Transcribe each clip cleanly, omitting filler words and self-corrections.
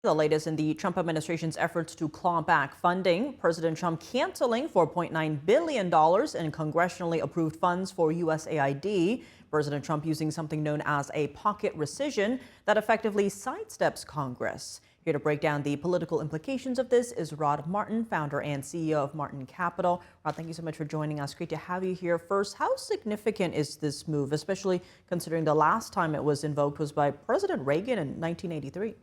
The latest in the Trump administration's efforts to claw back funding. President Trump canceling $4.9 billion in congressionally approved funds for USAID. President Trump using something known as a pocket rescission that effectively sidesteps Congress. Here to break down the political implications of this is Rod Martin, founder and CEO of Martin Capital. Rod, thank you so much for joining us. Great to have you here. First, how significant is this move, especially considering the last time it was invoked was by President Reagan in 1983?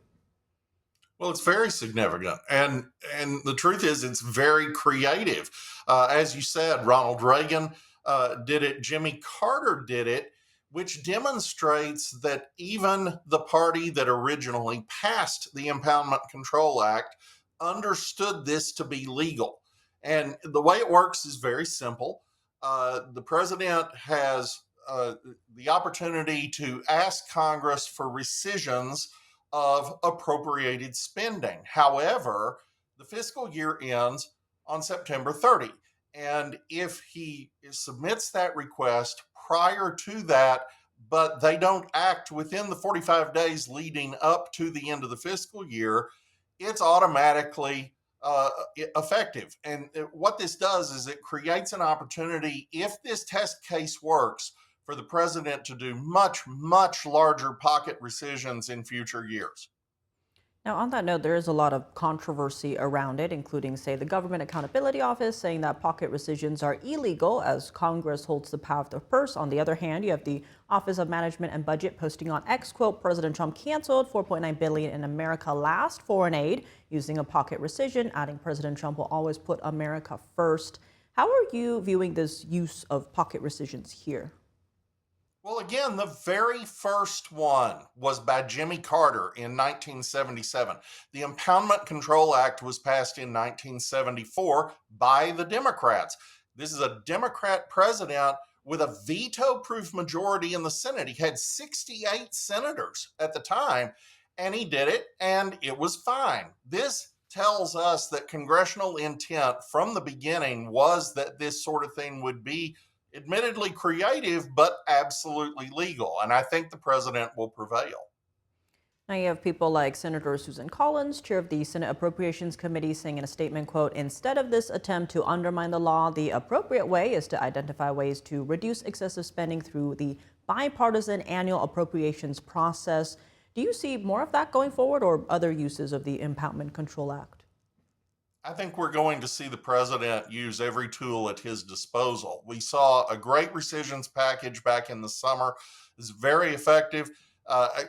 Well, it's very significant, and the truth is, it's very creative. As you said, Ronald Reagan did it. Jimmy Carter did it, which demonstrates that even the party that originally passed the Impoundment Control Act understood this to be legal. And the way it works is very simple. The president has the opportunity to ask Congress for rescissions of appropriated spending. However, the fiscal year ends on September 30. And if he submits that request prior to that, but they don't act within the 45 days leading up to the end of the fiscal year, it's automatically effective. And what this does is it creates an opportunity, if this test case works, for the president to do much, much larger pocket rescissions in future years. Now, on that note, there is a lot of controversy around it, including, say, the Government Accountability Office saying that pocket rescissions are illegal as Congress holds the power of the purse. On the other hand, you have the Office of Management and Budget posting on X, quote, President Trump canceled $4.9 billion in America last foreign aid using a pocket rescission, adding President Trump will always put America first. How are you viewing this use of pocket rescissions here? Well, again, the very first one was by Jimmy Carter in 1977. The Impoundment Control Act was passed in 1974 by the Democrats. This is a Democrat president with a veto-proof majority in the Senate. He had 68 senators at the time, and he did it, and it was fine. This tells us that congressional intent from the beginning was that this sort of thing would be admittedly creative, but absolutely legal. And I think the president will prevail. Now you have people like Senator Susan Collins, chair of the Senate Appropriations Committee, saying in a statement, quote, instead of this attempt to undermine the law, the appropriate way is to identify ways to reduce excessive spending through the bipartisan annual appropriations process. Do you see more of that going forward or other uses of the Impoundment Control Act? I think we're going to see the president use every tool at his disposal. We saw a great rescissions package back in the summer. It's very effective,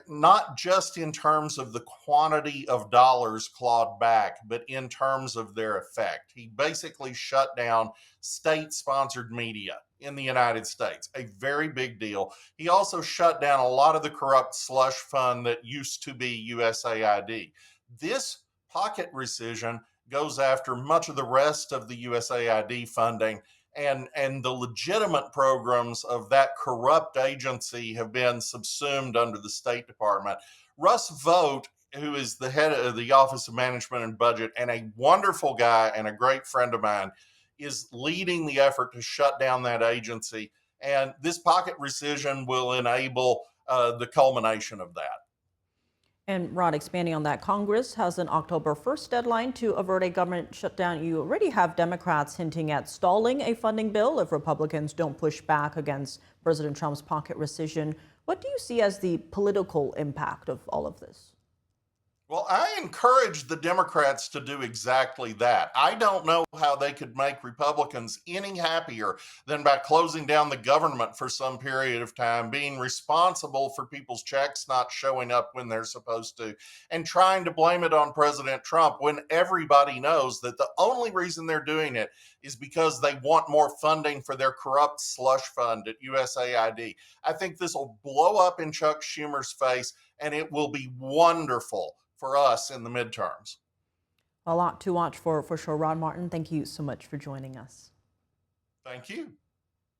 not just in terms of the quantity of dollars clawed back, but in terms of their effect. He basically shut down state-sponsored media in the United States, a very big deal. He also shut down a lot of the corrupt slush fund that used to be USAID. This pocket rescission goes after much of the rest of the USAID funding, and the legitimate programs of that corrupt agency have been subsumed under the State Department. Russ Vought, who is the head of the Office of Management and Budget and a wonderful guy and a great friend of mine, is leading the effort to shut down that agency. And this pocket rescission will enable the culmination of that. And Rod, expanding on that, Congress has an October 1st deadline to avert a government shutdown. You already have Democrats hinting at stalling a funding bill if Republicans don't push back against President Trump's pocket rescission. What do you see as the political impact of all of this? Well, I encourage the Democrats to do exactly that. I don't know how they could make Republicans any happier than by closing down the government for some period of time, being responsible for people's checks not showing up when they're supposed to, and trying to blame it on President Trump when everybody knows that the only reason they're doing it is because they want more funding for their corrupt slush fund at USAID. I think this will blow up in Chuck Schumer's face, and it will be wonderful for us in the midterms. A lot to watch for sure. Rod Martin, thank you so much for joining us. Thank you.